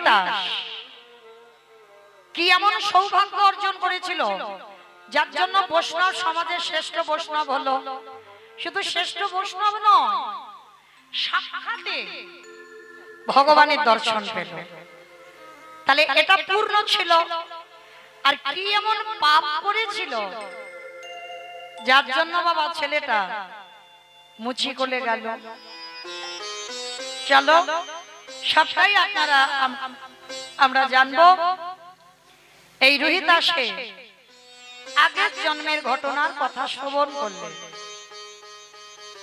রোহিদাস কি এমন সৌভাগ্য অর্জন করেছিল যার জন্য বৈষ্ণব সমাজের শ্রেষ্ঠ বৈষ্ণব হলো। শুধু শ্রেষ্ঠ বৈষ্ণব নয়, সাক্ষাতে ভগবানের দর্শন পেল। তাহলে এটা পূর্ণ ছিল। আর কি এমন পাপ করেছিল যার জন্য বাবা ছেলেটা মুচি করে গেল। চলো সবটাই আপনারা আমরা জানবো। এই রোহিদাসে আগের জন্মের ঘটনার কথা শ্রবণ করলেন।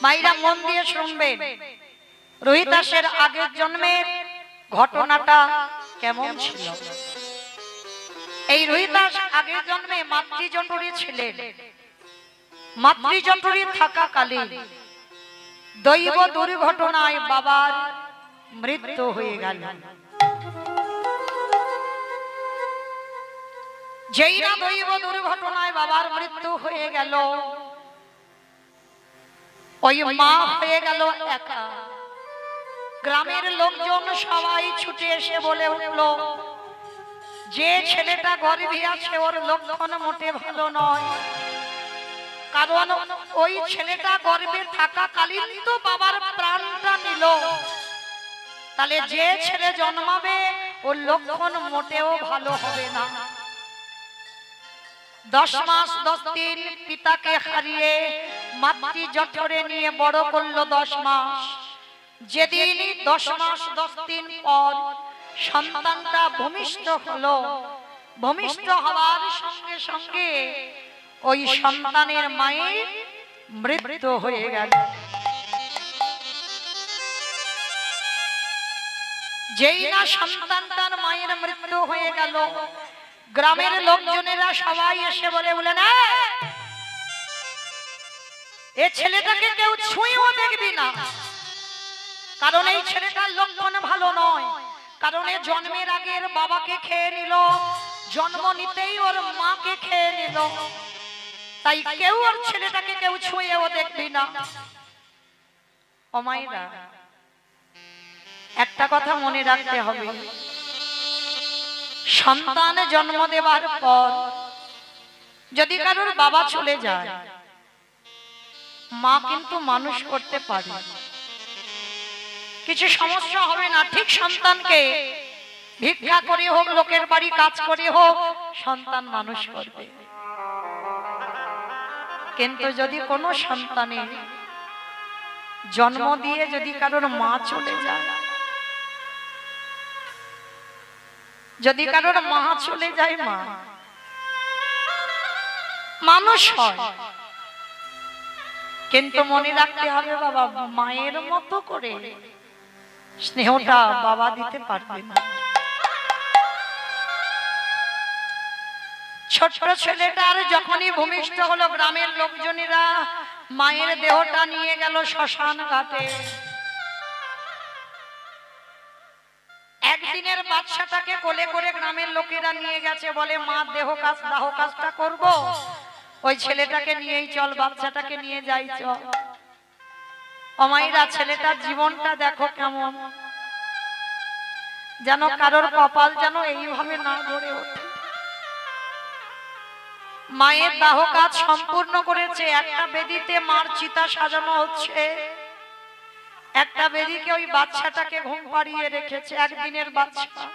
মাইরা মন দিয়ে শুনবেন রোহিদাসের আগের জন্মের ঘটনাটা কেমন ছিল। এই রোহিদাস আগের জন্মে মাতৃজঠরী ছিলেন। মাতৃজঠরী থাকাকালীন দৈব দুর্ঘটনায় বাবার মৃত্যু হয়ে গেল। যেই না দৈব দুর্ঘটনায় বাবার মৃত্যু হয়ে গেল, ওই মা হয়ে গেল একা। গ্রামের লোকজন সবাই ছুটে এসে বলে উঠল, যে ছেলেটা গর্ভে আছে ওর লক্ষণ মোটে ভালো নয়। কারণ ওই ছেলেটা গর্ভে থাকাকালীন তো বাবার প্রাণটা নিল। তাহলে যে ছেলে জন্মাবে ওর লক্ষণ মোটেও ভালো হবে না। 10 মাস 10 দিন পিতাকে হারিয়ে মাতৃ জঠরে নিয়ে বড় করলো 10 মাস। যেদিন 10 মাস 10 দিন পর সন্তানটা ভূমিষ্ঠ হলো, ভূমিষ্ঠ হওয়ার সঙ্গে সঙ্গে ওই সন্তানের মায়ের মৃত্যু হয়ে গেল। যেই না সন্তানটার মায়ের মৃত্যু হয়ে গেল, গ্রামের লোকজনেরা সবাই এসে বলে না, এই ছেলেটাকে কেউ ছুঁয়েও দেখবি না। কারণ এই ছেলেটার লক্ষণ ভালো নয়। কারণ এ জন্মের আগের বাবাকে খেয়ে নিল, জন্ম নিতেই ওর মাকে খেয়ে নিল। তাই কেউ ওর ছেলেটাকে কেউ ছুঁয়েও দেখবি না। ও মায়েরা, একটা কথা মনে রাখতে হবে, সন্তান জন্ম দেওয়ার পর যদি কারোর বাবা চলে যায়, মা কিন্তু মানুষ করতে পারে, কিছু সমস্যা হবে না। ঠিক সন্তানকে ভিক্ষা করে হোক, লোকের বাড়ি কাজ করে হোক, সন্তান মানুষ করবে। কিন্তু যদি কোনো সন্তানে জন্ম দিয়ে যদি কারোর মা চলে যায়, যদি কারোর মা চলে যায়, মা মানুষ হয়। কিন্তু মনে রাখতে হবে বাবা, মায়ের মতো করে স্নেহটা বাবা দিতে পারবে না। ছোট্ট ছেলেটার যখনই ভূমিষ্ঠ হলো, গ্রামের লোকজনেরা মায়ের দেহটা নিয়ে গেল শ্মশান ঘাটে। একদিনের বাচ্চাটাকে কোলে করে গ্রামের লোকেরা নিয়ে গেছে, বলে মা দাহ কাজটা করব, ওই ছেলেটাকে নিয়েই চল, বাচ্চাটাকে নিয়ে যাই চল। অমাইরা, ছেলেটার জীবনটা দেখো কেমন, যেন কারোর কপাল যেন এইভাবে না গড়ে ওঠে। মায়ের দাহ কাজ সম্পূর্ণ করেছে। একটা বেদিতে মার চিতা সাজানো হচ্ছে, একটা বেদিকে ওই বাচ্চাটাকে ঘুম পাড়িয়ে রেখেছে। একদিনের বাচ্চা,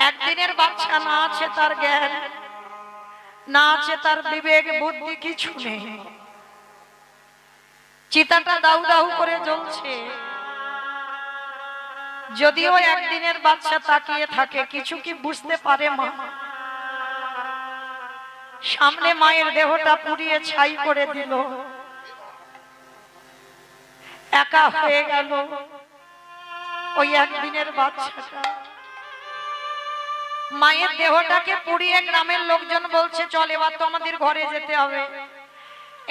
একদিনের বাচ্চা, না আছে তার জ্ঞান, না আছে তার বিবেক বুদ্ধি, কিছু নেই। চিতাটা দাউ দাউ করে জ্বলছে। যদিও একদিনের বাচ্চা তাকিয়ে থাকে, কিছু কি বুঝতে পারে মা? সামনে মায়ের দেহটা পুড়িয়ে ছাই করে দিল, একা হয়ে গেল ওই একদিনের বাচ্চাটা। মায়ের দেহটাকে পুড়িয়ে গ্রামের লোকজন বলছে, চল এবার তো আমাদের ঘরে যেতে হবে।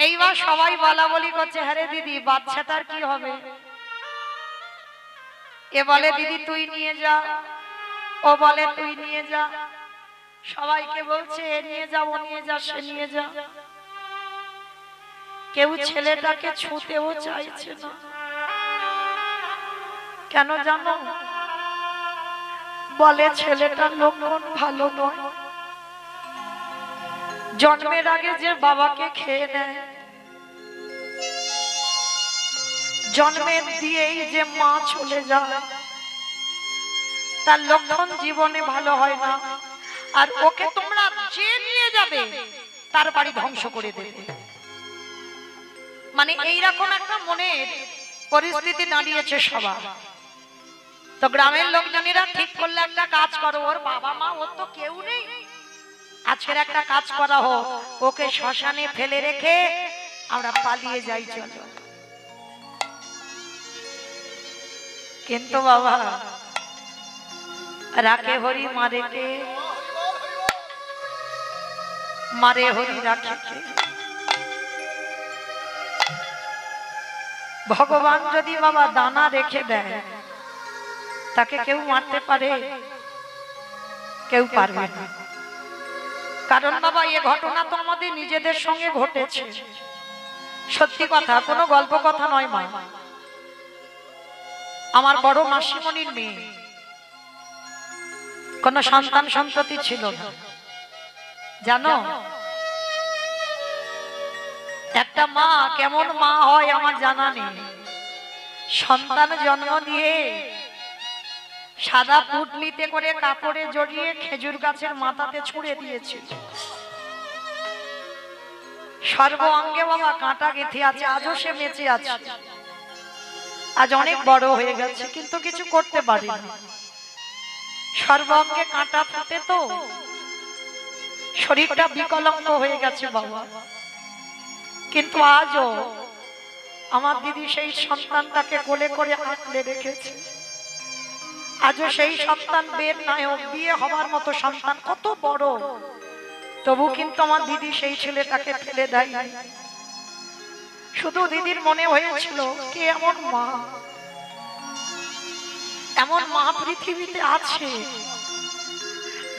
এইবার সবাই বলা বলি করছে, হ্যাঁ রে দিদি, বাচ্চাটার কি হবে? এ বলে দিদি তুই নিয়ে যা, ও বলে তুই নিয়ে যা। সবাইকে বলছে এ নিয়ে যা, ও নিয়ে যা, সে নিয়ে যা। কেউ ছেলেটাকে ছুঁতেও চাইছে না, কেন জানো? বলে ছেলেটার লক্ষণ ভালো নয়। জন্মের আগে যে বাবাকে খেয়ে নেয়, জন্মের দিয়েই যে মা চলে যায়, তার লক্ষণ জীবনে ভালো হয় না। আর ওকে তোমরা যে নিয়ে যাবে তার বাড়ি ধ্বংস করে দেবে। মানে এইরকম একটা মনের পরিস্থিতি দাঁড়িয়েছে সবার। তো গ্রামের লোকজনেরা ঠিক করলে একটা কাজ করো, ওর বাবা মা ওর তো কেউ নেই, আজকের একটা কাজ করা হোক, ওকে শ্মশানে ফেলে রেখে আমরা পালিয়ে যাই চলো। কিন্তু বাবা, রাখে হরি মারে কে? মারে হরি রাখে কে? ভগবান যদি বাবা দানা রেখে দেয়, তাকে কেউ মারতে পারে? কেউ পারবে না। কারণ বাবা এই ঘটনা তো আমাদের নিজেদের সঙ্গে ঘটেছে, সত্যি কথা, কোনো গল্প কথা নয় মা। আমার বড় মাসিমণির মেয়ে, কোন সন্তান সন্ততি ছিল না, জানো? একটা মা কেমন মা হয় আমার জানা নেই। সন্তান জন্ম দিয়ে সাদা পুটলিতে করে কাপড়ে জড়িয়ে খেজুর গাছের মাথাতে ছুঁড়ে দিয়েছিল। সর্ব অঙ্গে বাবা কাঁটা গেঁথে আছে, আজও সে বেঁচে আছে। আজ অনেক বড় হয়ে গেছে, কিন্তু কিছু করতে পারি না। সর্ব অঙ্গে কাঁটা ফুটে তো শরীরটা বিকলাঙ্গ হয়ে গেছে বাবা। কিন্তু আজও আমার দিদি সেই সন্তানটাকে কোলে করে আঁকড়ে রেখেছে। আজও সেই সন্তান বের নায়ক, বিয়ে হবার মতো সন্তান, কত বড়, তবু কিন্তু আমার দিদি সেই ছেলেটাকে ফেলে দেয়। শুধু দিদির মনে হয়েছিল কে এমন মা, এমন মা পৃথিবীতে আছে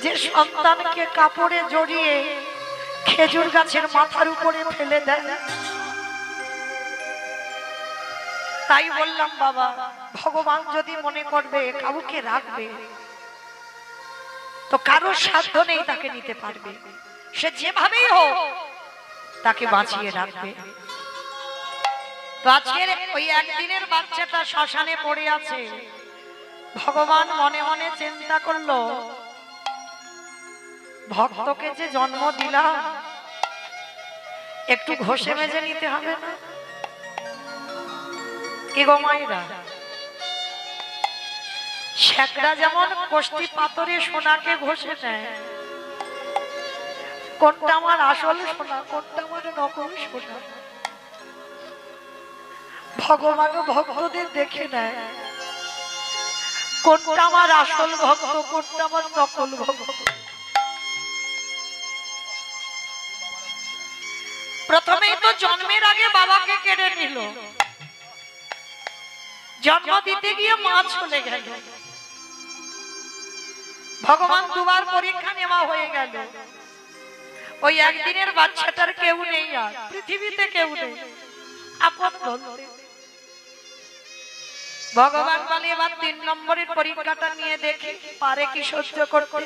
যে সন্তানকে কাপড়ে জড়িয়ে খেজুর গাছের মাথার উপরে ফেলে দেয়। তাই বললাম বাবা, ভগবান যদি মনে করবে কাউকে রাখবে, তো কারোর সাধ্য নেই তাকে নিতে পারবে। সে যেভাবেই হোক তাকে বাঁচিয়ে রাখবে। তো আজকের ওই একদিনের বাচ্চাটা শ্মশানে পড়ে আছে। ভগবান মনে মনে চিন্তা করলো, ভক্তকে যে জন্ম দিলাম, একটু ঘষে মেজে নিতে হবে না? কি গো মায়েরা, শেকড়া যেমন কষ্টি পাথরে সোনাকে ঘষে নেয়, কোনটা আমার আসল সোনা, কোনটা আমার নকল সোনা, ভগবান ভক্তদের দেখে নেয় কোনটা আমার আসল ভক্ত, কোনটা আমার নকল ভক্ত। প্রথমেই তো জন্মের আগে বাবাকে কেড়ে নিল, জন্ম দিতে গিয়ে মা চলে গেল। ভগবান দুবার পরীক্ষা নেওয়া হয়ে গেল। ওই একদিনের বাচ্চাটার কেউ নেই, আর পৃথিবীতে কেউ নেই আপন বলতে। ভগবান বলে এবার ৩ নম্বরের পরীক্ষাটা নিয়ে দেখি পারে কি সহ্য করতে।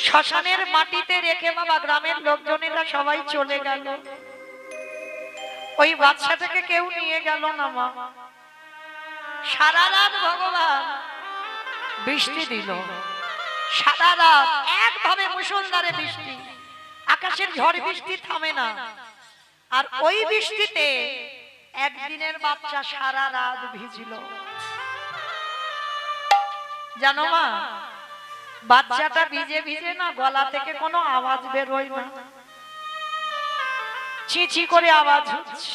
শ্মশানের মাটিতে রেখে বাবা গ্রামের লোকজনেরা সবাই চলে গেল। ওই বাচ্চাটাকে কেউ নিয়ে গেল না মা। সারা রাত ভগবান বৃষ্টি দিল, সারা রাত একভাবে মুষলধারে বৃষ্টি, আকাশের ঝড় বৃষ্টি থামে না। আর ওই বৃষ্টিতে একদিনের বাচ্চা সারা রাত ভিজল। জানো মা, বাচ্চাটা ভিজে ভিজে না গলা থেকে কোনো আওয়াজ বেরোয় না, চিচি করে আওয়াজ হচ্ছে।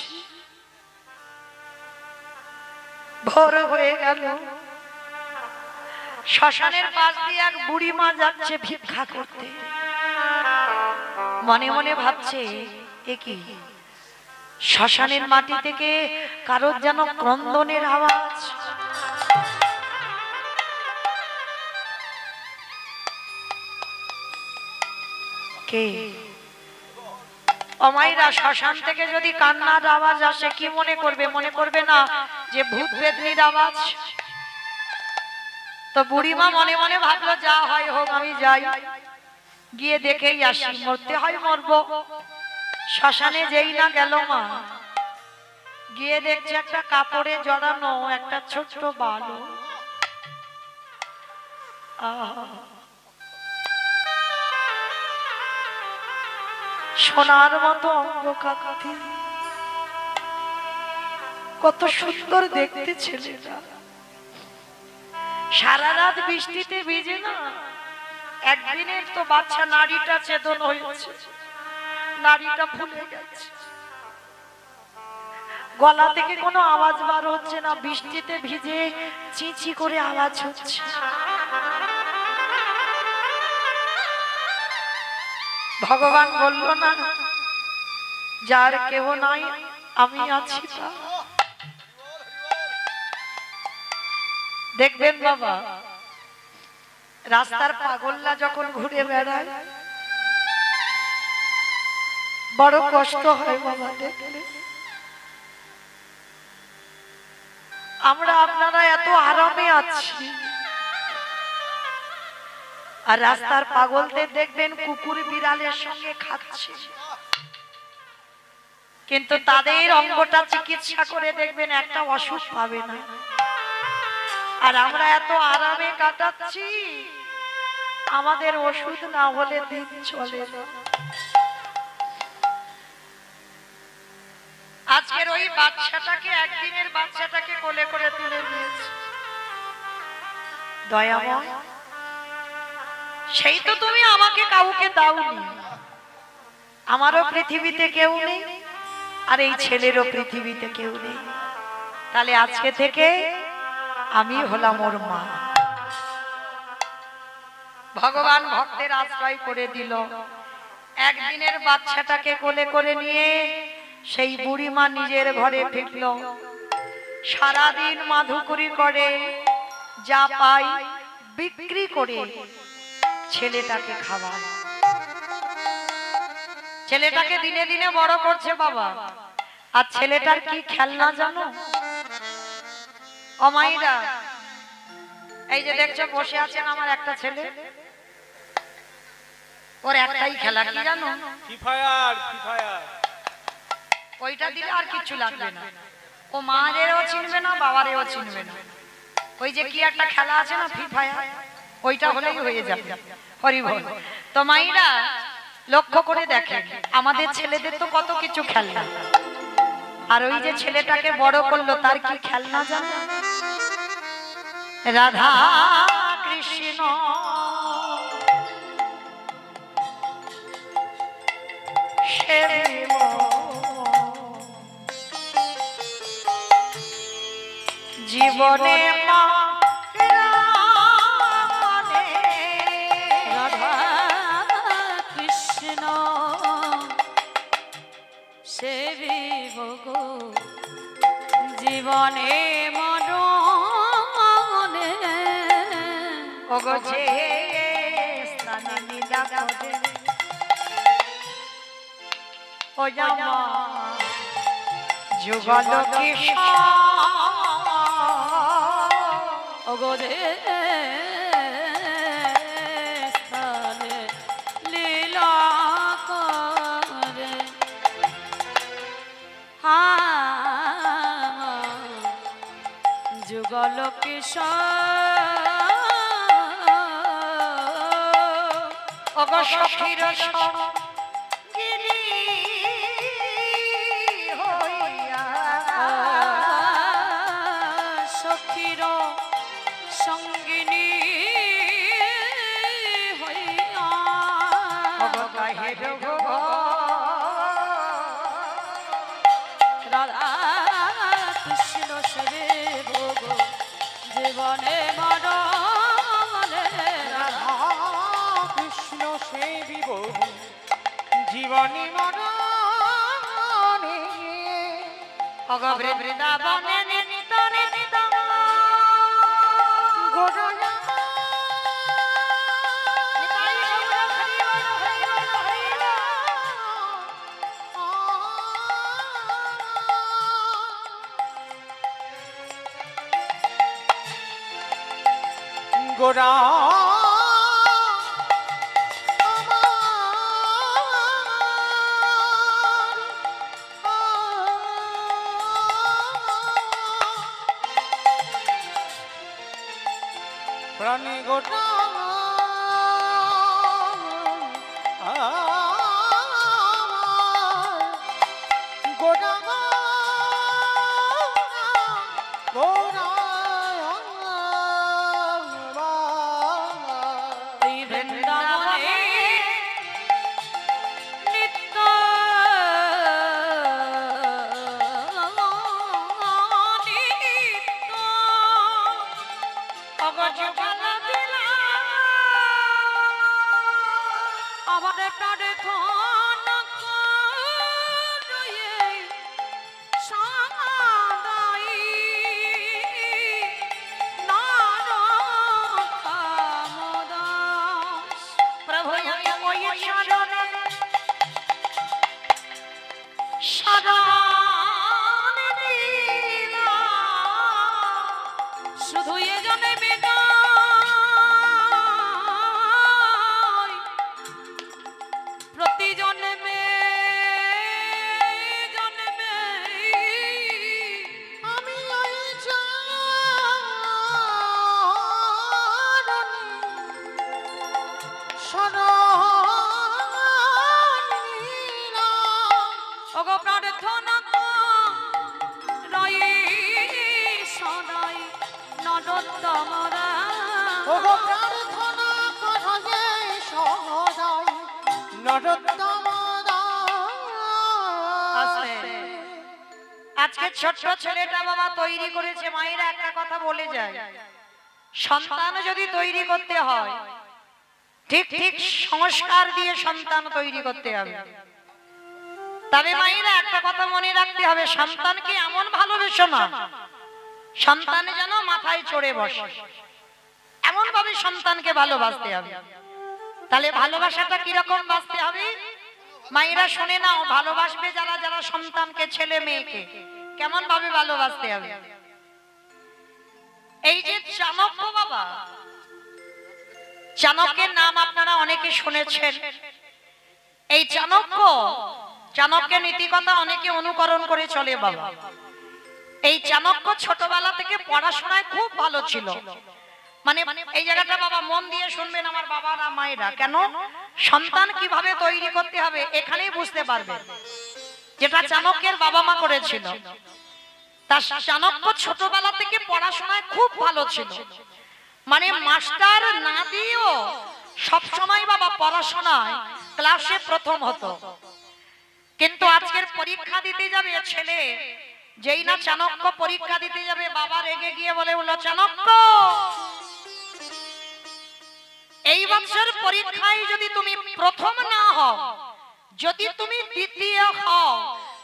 ভোর হয়ে গেল, শ্মশানের পাশ দিয়ে এক বুড়ি মা যাচ্ছে ভিক্ষা করতে। মনে মনে ভাবছে, এ কি, শ্মশানের মাটি থেকে কারোর যেন ক্রন্দনের আওয়াজ। কে? অমাইরা, শ্মশান থেকে যদি কান্নার আওয়াজ আসে কি মনে করবে? মনে করবে না যে ভূত বেদনির আওয়াজ। তো বুড়িমা মনে মনে ভাবলো যা হয় হোক আমি যাই, গিয়ে দেখেই আসি, মরতে হয় মরবো। শ্মশানে যেই না গেল মা, গিয়ে দেখছে একটা কাপড়ে জড়ানো একটা ছোট্ট বালু। সোনার মতো অঙ্গকান্তি, কত সুন্দর দেখতে ছেলেটা। সারা রাত বৃষ্টিতে ভিজে না, একদিনের তো বাচ্চা, নারীটা চেতন হয়েছে, নারীটা ফুলে গেছে, গলা থেকে কোনো আওয়াজ বার হচ্ছে না, বৃষ্টিতে ভিজে চিঁচি করে আওয়াজ হচ্ছে। ভগবান বলল না, যার কেউ নাই আমি আছি তা। দেখবেন বাবা, রাস্তার পাগলরা যখন ঘুরে বেড়ায় বড় কষ্ট হয় বাবা দেখলে। আমরা আপনারা এত আরামে আছি, আর রাস্তার পাগলদের দেখবেন কুকুর বিড়ালের সঙ্গে খাচ্ছে, কিন্তু তাদের অঙ্গটা চিকিৎসা করে দেখবেন একটা অসুখ পাবে না। আর আমরা এত আরামে কাটাচ্ছি, আমাদের ওষুধ না হলে দিন চলে না। আজকের ওই বাচ্চাটাকে, একদিনের বাচ্চাটাকে কোলে করে তুলে নিয়েছে দয়াময়। সেই তো তুমি আমাকে কাউকে দাওনি, আমারও পৃথিবীতে কেউ নেই, আর এই ছেলেরও পৃথিবীতে কেউ নেই, তাহলে আজকে থেকে আমি হলাম ওর মা। ভগবান ভক্তের আশ্রয় করে দিল। একদিনের বাচ্চাটাকে কোলে করে নিয়ে সেই বুড়িমা নিজের ঘরে ফিরল। সারাদিন মাধুকরি করে, যা পাই বিক্রি করে ছেলেটাকে খাওয়ায়। ছেলেটাকে দিনে দিনে বড় করছে বাবা। আর ছেলেটার কি খেলনা জানো অমাইরা? এই যে দেখছো বসে আছেন আমার একটা ছেলে, ওর একটাই খেলা, কি জানো? Free fire. ওইটা দিলে আর কিছু লাগবে না, ও মায়েরও চিনবে না, বাবারেও চিনবে না। ওই যে কি একটা খেলা আছে না, ফ্রি ফায়ার, ওইটা হলেই হয়ে যাবে। হরি বল। তো মাইরা লক্ষ্য করে দেখেন, আমাদের ছেলেদের তো কত কিছু খেলনা, আর ওই যে ছেলেটাকে বড় করলো তার কি খেলনা জানো? রাধা কৃষ্ণ সেবিব জীবনে মা, রাধা কৃষ্ণ সেবিব গো জীবনে মরণে। ওগো যে স্থানে নীলা পদে ও জামা যুগল কৃষ্ণ, ওগো যে স্থানে লীলা করে, যুগল কিশোর, ওগো সখীর সঙ্গিনী হইয়া, সখীর সঙ্গিনী হইয়া, ওগো কাহে গো রাধা কৃষ্ণ সেবিব গো জীবনে মরণে। রাধা কৃষ্ণ সেবিব জীবনে মরণে। ওগো বৃন্দাবনে নিত্য নিত্য গৌর গোরা প্রাণী গোটা গোটা গোরা এই বৃন্দাবনে নিত্য নিত্য অগজগাল দিলা আমার প্রাণে ধন করয়ে সাদাই নারকামদাস প্রভু ওই শরণে শরণ দিলা শুধু এ জন্মে নয় প্রতি জন্মে জন্মে আমি ওই চরণ শরণ ওগো প্রার্থনা রই সদাই নরোত্তমরা ওগো প্রার্থনা করো যে সদাই নরোত্তম আজকে ছোট্ট ছেলেটা বাবা তৈরি করেছে মায়েরা একটা কথা বলে যায় সন্তান যদি তৈরি করতে হয় ঠিক ঠিক সংস্কার দিয়ে সন্তান তৈরি করতে হবে তবে মায়েরা একটা কথা মনে রাখতে হবে সন্তানকে এমন ভালোবেসো না সন্তান যেন মাথায় চড়ে বসে এমন ভাবে সন্তানকে ভালোবাসতে হবে তাহলে ভালোবাসাটা কিরকম বাসতে হবে মায়েরা শুনে নাও ভালোবাসবে যারা যারা সন্তানকে ছেলে মেয়েকে কেমন ভাবে ভালোবাসতে হবে এই যে চাণক্য বাবা চাণক্যের নাম আপনারা অনেকে শুনেছেন এই চাণক্যের নীতিকথা অনেকে অনুকরণ করে চলে বাবা এই চাণক্য ছোটবেলা থেকে পড়াশোনায় খুব ভালো ছিল মানে এই জায়গাটা বাবা মন দিয়ে শুনবেন আমার বাবারা মায়েরা কেন সন্তান কিভাবে তৈরি করতে হবে এখানেই বুঝতে পারবে যেটা চাণক্যের বাবা মা করেছিল তার চাণক্য ছোটবেলা থেকে পড়াশোনায় খুব ভালো ছিল মানে মাস্টার না দিয়েও সব সময় বাবা পড়াশোনায় ক্লাসে প্রথম হতো কিন্তু আজকের পরীক্ষা দিতে যাবে ছেলে যেই না চাণক্য পরীক্ষা দিতে যাবে বাবা রেগে গিয়ে বলে বলল চাণক্য এই বছর পরীক্ষায় যদি তুমি প্রথম না হও যদি তুমি দ্বিতীয় হও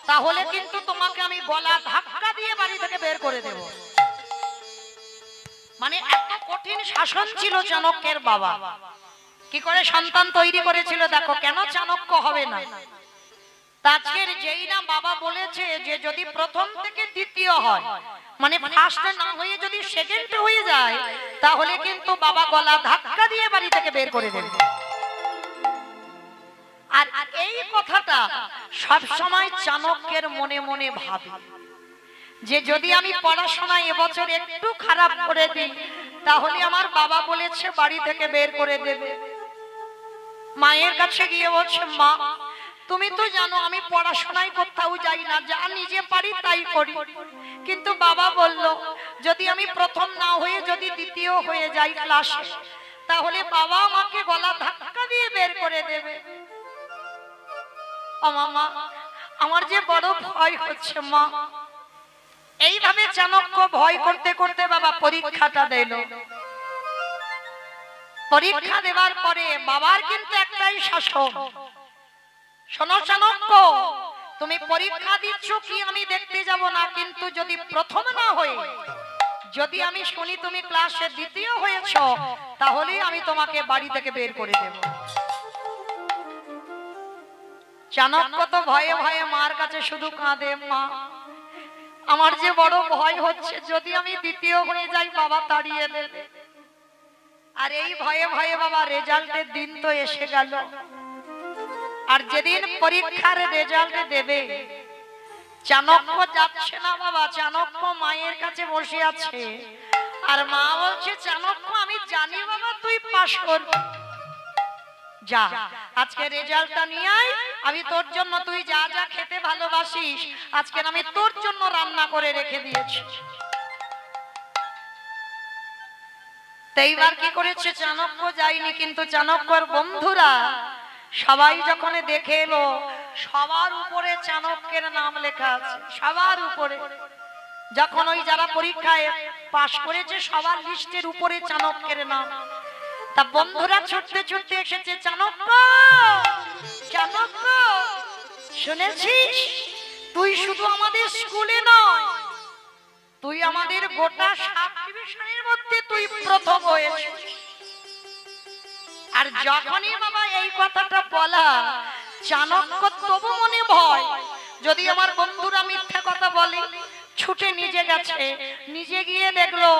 তাহলে কিন্তু তোমাকে আমি গলা ধাক্কা দিয়ে বাড়ি থেকে বের করে দেব মানে এত কঠিন শাসন ছিল চাণক্যের বাবা কি করে সন্তান তৈরি করেছিল দেখো কেন চাণক্য হবে না আজকের যেই না বাবা বলেছে যে যদি প্রথম থেকে দ্বিতীয় হয় মানে ফার্স্ট না হয়ে যদি সেকেন্ড হয়ে যায় তাহলে কিন্তু বাবা গলা ধাক্কা দিয়ে বাড়ি থেকে বের করে দেবে আর এই কথাটা সব সময় চাণক্যের মনে মনে ভাবে যে যদি আমি পড়াশোনা এবছর একটু খারাপ করে দিই তাহলে আমার বাবা বলেছে বাড়ি থেকে বের করে দেবে মায়ের কাছে গিয়ে বলছে মা তুমি তো জানো আমি পড়াশোনায় কোথাও যাই না যা নিজে পারি তাই করি কিন্তু বাবা বলল যদি আমি প্রথম না হয়ে যদি দ্বিতীয় হয়ে যাই ক্লাসে তাহলে বাবা আমাকে গলা ধাক্কা দিয়ে বের করে দেবে ও মামা আমার যে বড় ভয় হচ্ছে মা এইভাবে চাণক্য ভয় করতে করতে বাবা পরীক্ষাটা দিল পরীক্ষা দেওয়ার পরে বাবার কিন্তু একটাই শাসন শোনো চাণক্য তুমি পরীক্ষা দিচ্ছ কি আমি দেখতে যাব না কিন্তু যদি প্রথম না হয়ে যদি আমি শুনি তুমি ক্লাসে দ্বিতীয় হয়েছো তাহলে আমি তোমাকে বাড়ি থেকে বের করে দেব চাণক্য তো ভয়ে ভয়ে মার কাছে শুধু কাঁদে মা আমার যে বড় ভয় হচ্ছে যদি আমি দ্বিতীয় হয়ে যাই বাবা তাড়িয়ে দেবে আর এই ভয়ে ভয়ে বাবা রেজাল্টের দিন তো এসে গেল। আর যেদিন পরীক্ষার রেজাল্ট দেবে, চাণক্য যাচ্ছে না বাবা, চাণক্য মায়ের কাছে বসে আছে। আর মা বলছে, চাণক্য আমি জানি বাবা তুই পাস করবি, যা আজকে রেজাল্টটা নিয়ে আয়, আমি তোর জন্য, তুই যা যা খেতে ভালোবাসিস আজকে আমি তোর জন্য রান্না করে রেখে দিয়েছি। এইবার কি করেছে, চাণক্য যায়নি, কিন্তু চাণক্যর বন্ধুরা সবাই যখন দেখে এলো, সবার উপরে চাণক্যের নাম লেখা আছে, সবার উপরে। যখন ওই যারা পরীক্ষায় পাশ করেছে সবার লিস্টের উপরে চাণক্যের নাম। তা বন্ধুরা ছুটতে ছুটতে এসেছে, চাণক্য চাণক্য শুনেছিস তুই শুধু আমাদের স্কুলে নয়, তুই আমাদের গোটা সাব ডিভিশনের মধ্যে তুই প্রথম হয়েছিস। আর যখনই বাবা এই কথাটা বলা, চাণক্য তবু মনে ভয়, যদি আমার বন্ধুরা মিথ্যা কথা বলে, ছুটে নিজে গেছে, নিজে গিয়ে দেখলো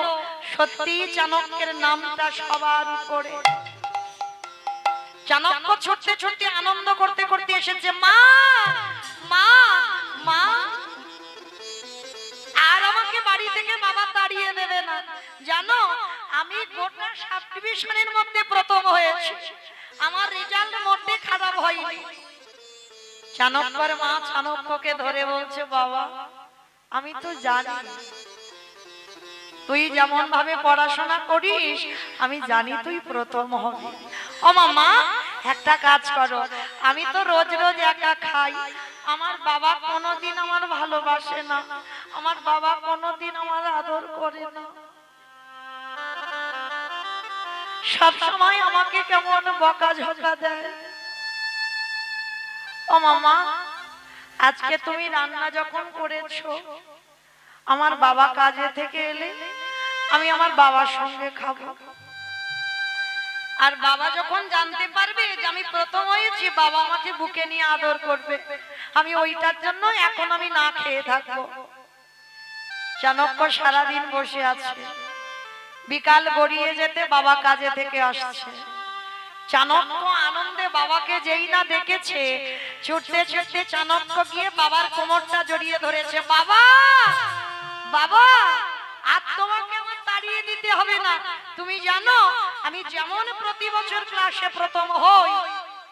সত্যি চাণক্যের নামটা সবার উপরে। চাণক্য ছুটতে ছুটতে আনন্দ করতে করতে এসেছে, মা মা মা, আর আমাকে বাড়ি থেকে বাবা তাড়িয়ে দেবে না, জানো আমি গোটা সাব ডিভিশনের মধ্যে প্রথম হয়েছি, আমার রেজাল্ট মোটে খারাপ হয়নি। চাণক্যর মা চাণক্যকে ধরে বলছে, বাবা আমি তো জানি তুই যেমন ভাবে পড়াশোনা করিস, আমি জানি তুই প্রথম হবি। ও মা একটা কাজ করো, আমি তো রোজ রোজ একা খাই, আমার বাবা কোনোদিন আমার ভালোবাসে না, আমার বাবা কোনোদিন আমার আদর করে না, সব সময় আমাকে কেমন বকাঝকা দেয়। ও মামা আজকে তুমি রান্না যখন করেছো, আমার বাবা কাজে থেকে এলে আমি আমার বাবার সঙ্গে খাবো, আর বাবা যখন জানতে পারবে যে আমি প্রথম হয়েছি, বাবা আমাকে বুকে নিয়ে আদর করবে, আমি ওইটার জন্য এখন আমি না খেয়ে থাকবো। চাণক্য সারাদিন বসে আছে, বিকাল গড়িয়ে যেতে বাবা কাজে থেকে আসছে। চাণক্য আনন্দে বাবাকে যেই না দেখেছে, ছুটতে ছুটতে চাণক্য গিয়ে বাবার কোমরটা জড়িয়ে ধরেছে, বাবা বাবা আর তোমাকে আমার তাড়িয়ে দিতে হবে না, তুমি জানো আমি যেমন প্রতি বছর ক্লাসে প্রথম হই,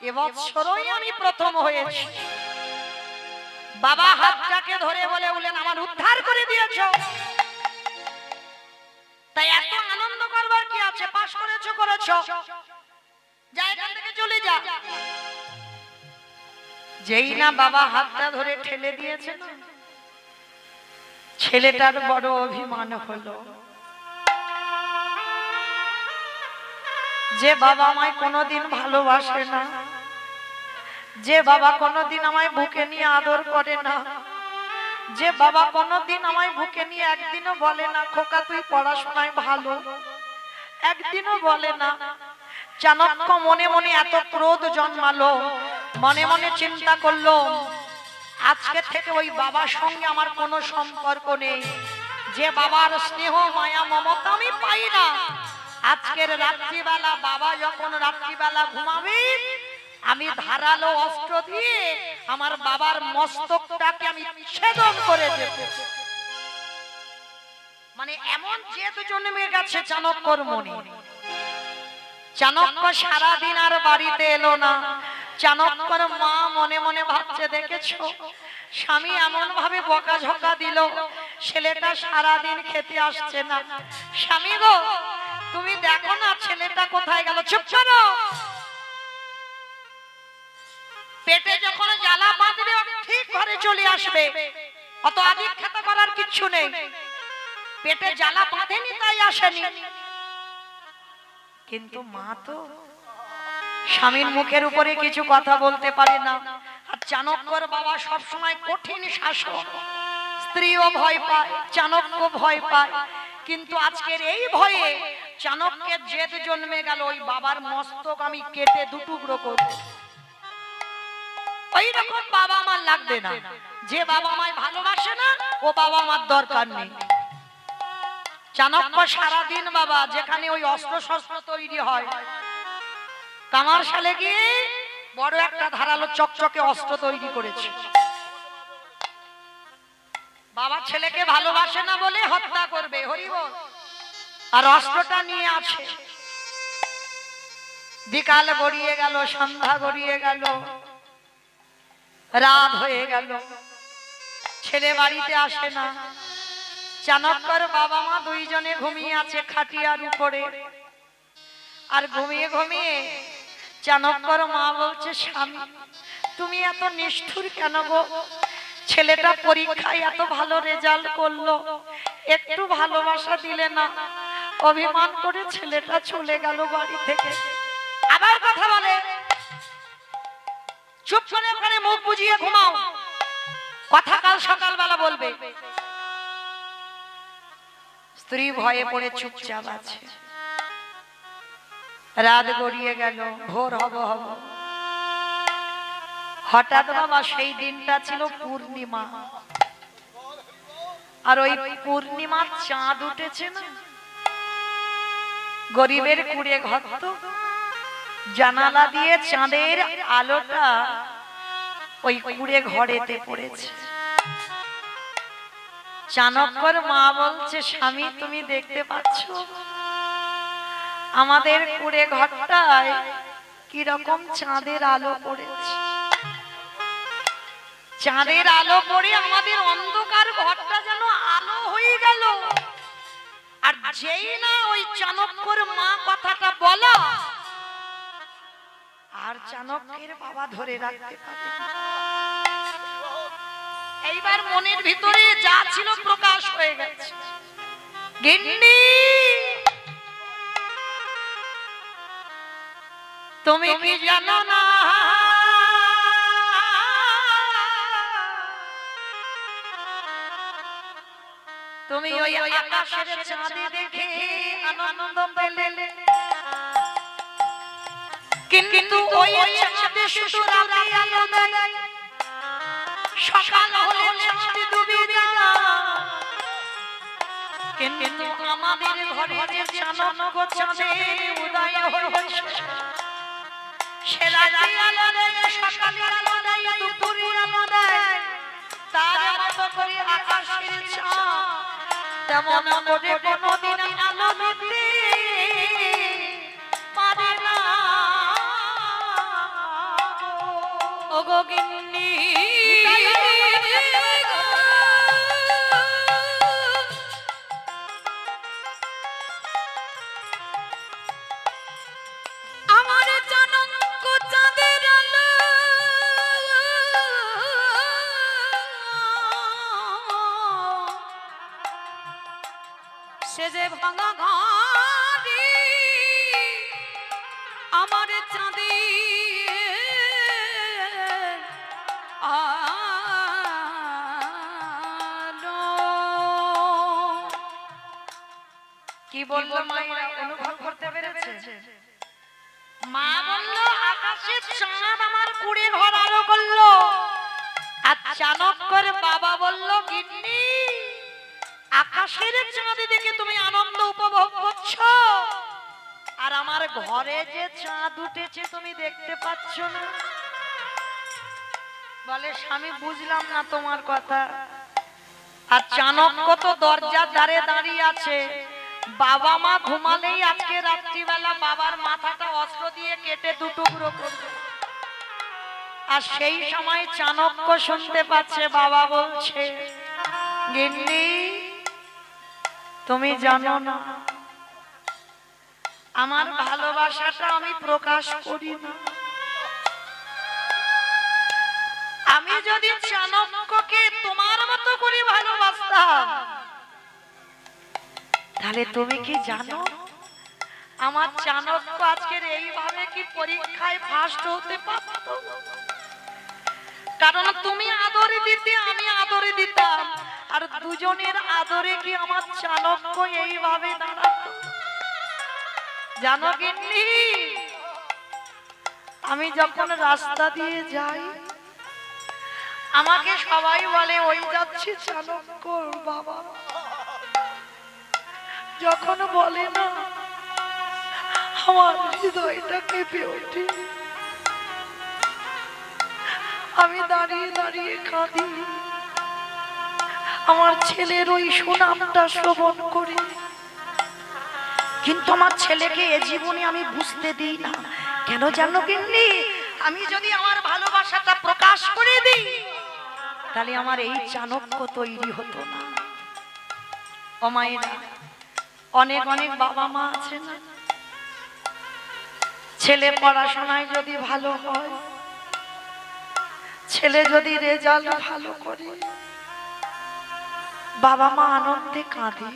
এবছরই আমি প্রথম হয়েছি। বাবা হাতটাকে ধরে বলে বলেন, আমার উদ্ধার করে দিয়েছো, তাই এত আনন্দ করবার কি আছে, পাস করেছো করেছো, যা এখান থেকে চলে যা। যেই না বাবা হাতটা ধরে ঠেলে দিয়েছে, ছেলেটার বড় অভিমান হলো, যে বাবা আমায় কোনোদিন ভালোবাসে না, যে বাবা কোনোদিন আমায় বুকে নিয়ে আদর করে না, যে বাবা কোনোদিন আমায় বুকে নিয়ে একদিনও বলে না খোকা তুই পড়াশোনায় ভালো, একদিনও বলে না। চাণক্য মনে মনে এত ক্রোধ জন্মালো, মনে মনে চিন্তা করলো আজকে থেকে ওই বাবার সঙ্গে আমার কোনো সম্পর্ক নেই, যে বাবার স্নেহ মায়া মমতা আমি পাই না। আজকের রাত্রিবেলা বাবা যখন রাত্রিবেলা ঘুমাবে, আমি ধারালো অস্ত্র দিয়ে আমার বাবার মস্তকটাকে আমি ছেদন করে দেব। মানে এমন জেদ জন্মে গেছে চাণক্যর মনে। চাণক্য সারাদিন আর বাড়িতে এলো না। চাণক্যর মা মনে মনে ভাবছে, দেখেছো স্বামী এমন ভাবে বকাঝকা দিল, ছেলেটা সারাদিন খেতে আসছে না। স্বামী গো তুমি দেখো না ছেলেটা কোথায় গেল, চুপ করো। পেটে যখন জ্বালা বাঁধবে ঠিক ঘরে চলে আসবে, অত আদিক্ষেতা করার কিচ্ছু নেই। পেটে জ্বালা বাঁধেনি তাই আসেনি। কিন্তু মা তো স্বামীর মুখের উপরে কিছু কথা বলতে পারে না। আর চাণক্যর বাবা সবসময় কঠিন শাসক, স্ত্রীও ভয় পায়, চাণক্য ভয় পায়। কিন্তু আজকের এই ভয়ে চাণক্যের জেদ জন্মে গেল, ওই বাবার মস্তক আমি কেটে দুটুকরো করব। ওই রকম বাবা আমার লাগবে না, যে বাবা আমায় ভালোবাসে না ও বাবা আমার দরকার নেই। চাণক্য সারাদিন বাবা যেখানে ওই অস্ত্র শস্ত্র তৈরি হয় কামারশালে গিয়ে বড় একটা ধারালো চকচকে অস্ত্র তৈরি করেছে। বাবা ছেলেকে ভালোবাসে না বলে হত্যা করবে, হরিবল, আর অস্ত্রটা নিয়ে আছে। বিকাল গড়িয়ে গেল, সন্ধ্যা গড়িয়ে গেল, রাত হয়ে গেল, ছেলে বাড়িতে আসে না। চাণক্যর বাবা মা দুইজনে ঘুমিয়ে আছে খাটিয়ার উপরে। আর ঘুমিয়ে ঘুমিয়ে চাণক্যর মা বলছে, স্বামী তুমি এত নিষ্ঠুর কেন গো? ছেলেটা পরীক্ষায় এত ভালো রেজাল্ট করলো, একটু ভালোবাসা দিলে না? অভিমান করে ছেলেটা চলে গেল বাড়ি থেকে। আবার কথা বলে, চুপ করে ওখানে মুখ বুজিয়ে ঘুমাও, কথা কাল সকালবেলা বলবে। স্ত্রী ভয়ে পড়ে চুপচাপ আছে। রাত গড়িয়ে গেল, ভোর হব হব। হঠাৎ বাবা সেই দিনটা ছিল পূর্ণিমা, আর ওই পূর্ণিমার চাঁদ উঠেছে না। গরিবের কুড়ে ঘর তো, জানালা দিয়ে চাঁদের আলোটা ওই কুড়ে ঘরেতে পড়েছে। চাণক্যর মা বলছে, স্বামী তুমি দেখতে পাচ্ছ আমাদের কুড়ে ঘরটায় কিরকম চাঁদের আলো পড়েছে? চাঁদের আলো পড়ে আমাদের অন্ধকার ঘরটা যেন আলো হয়ে গেল। আর যেই না ওই চাণক্যর মা কথাটা বলা, আর চাণক্যের বাবা ধরে রাখতে পারে। এইবার মনের ভিতরে যা ছিল প্রকাশ হয়ে গেছে। গিন্নি তুমি কি জানো না তুমি ওই আকাশের চাঁদ দেখে আনন্দ পেলে, কিন্তু ওই চাঁদে শুধু রাতে আলো দেয়, সকাল হলে চাঁদ ডুবে যায়। কিন্তু আমাদের ঘরে যে চাণক্য চাঁদের উদয় হয়েছে, সে রাতে আলো দেয়, সকালে আলো দেয়, দুপুরে আলো দেয়। তার মতো করে আকাশের চাঁদ তেমন করে কোনদিন আলো দিতে পারে না। ওগো গিন্নি আমার চাণক্য চাঁদের আলো সে যে ভাঙা ঘরে আমার চাঁদে আলো। কি বলবো মায়েরা, অনুভব করতে পেরেছে? মা বলল আকাশের চাঁদ আমার কুড়ে ঘর আলো করলো। আর চাণক্যের বাবা বলল, গিন্নি আকাশের চাঁদ দেখে তুমি আনন্দ উপভোগ করছো, আর আমার ঘরে যে চাঁদ উঠেছে তুমি দেখতে পাচ্ছ না। বলে, স্বামী বুঝলাম না তোমার কথা। আর চাণক্য তো দরজার ধারে দাঁড়িয়ে আছে। বাবা মা ঘুমালেই আজকে রাত্রিবেলা বাবার মাথাটা অস্ত্র দিয়ে কেটে দুটুকরো করবে। আর সেই সময় চাণক্য শুনতে পাচ্ছে বাবা বলছে, গিন্নি তুমি জানো না আমার ভালোবাসাটা আমি প্রকাশ করি না। আমি যদি চাণক্যকে তোমার মতো করে ভালোবাসতাম, তাহলে তুমি কি জানো আমার চাণক্য আজকের এইভাবে কি পরীক্ষায় ফার্স্ট হতে পারত? কারণ তুমি আদরে দিতে, আমি আদরে দিতাম, আর দুজনের আদরে কি আমার চাণক্য এইভাবে দাঁড়াতো? জানো গিন্নি, আমি যখন রাস্তা দিয়ে যাই আমাকে সবাই বলে, ওই যাচ্ছে চাণক্যর বাবা। যখন বলে না আমার হৃদয়টা কেঁপে ওঠে, আমি দাঁড়িয়ে দাঁড়িয়ে কাঁদি। আমার ছেলের ওই সুনামটা শ্রবণ করি, কিন্তু আমার ছেলেকে এ জীবনে আমি বুঝতে দিই না। কেন জানো গিন্নি? আমি যদি আমার ভালোবাসাটা প্রকাশ করে দিই, তাহলে আমার এই চাণক্য তৈরি হতো না। ও মায়েরা, অনেক অনেক বাবা মা আছে না, ছেলে পড়াশোনায় যদি ভালো হয়, ছেলে যদি রেজাল্ট ভালো করে, বাবা মা আনন্দে কাঁদে।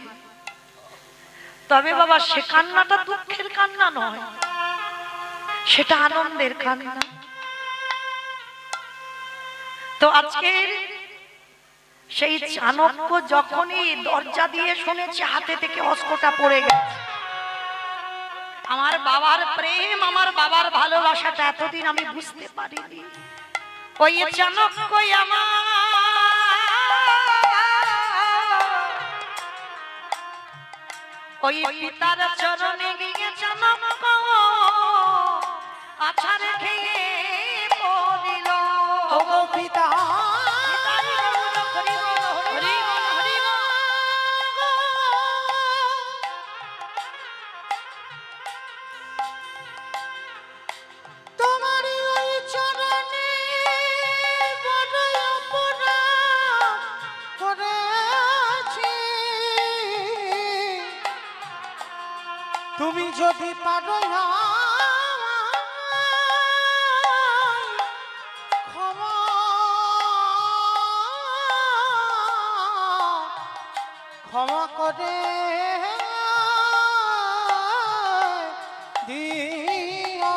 তবে বাবা, সে কান্নাটা দুঃখের কান্না নয়, সেটা আনন্দের কান্না। তো আজকে সেই চাণক্য যখনই দরজা দিয়ে শুনেছে হাতে থেকে অস্ত্রটা পড়ে গেছে, আমার বাবার প্রেম, আমার বাবার ভালোবাসাটা এতদিন আমি বুঝতে পারিনি। ওই চাণক্য আমার ওই পিতার চরণে গিয়ে চাণক্য আছাড় খেয়ে পড়িল। ও পিতা তোমারই ওই চরণে বড় অপরাধ করেছি। তুমি যদি পারো ক্ষমা ক্ষমা করে দিও।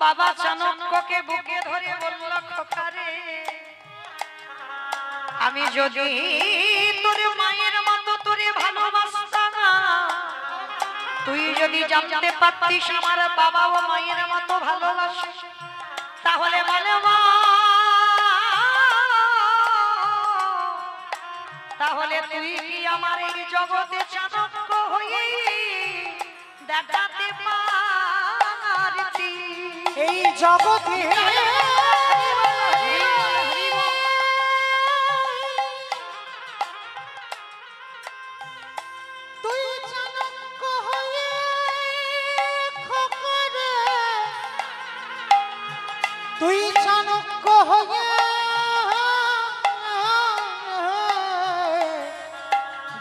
বাবা চাণক্যকে বুকে ধরে বলল, খোকারে, আমি যদি তোর মায়ের মতো তোরে ভালোবাসতাম, তুই যদি জানতে পারতিস আমার বাবা ও মায়ের মতো ভালোবাসে, তাহলে বলে মা, তাহলে তুই কি আমার এই জগতে চাণক্য হয়ে দেখাতে পারতি? এই জগতে তুই চাণক্য হয়ে খোকরে, তুই চাণক্য হয়ে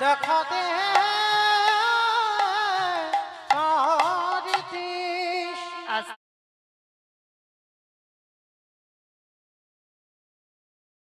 দেখা দে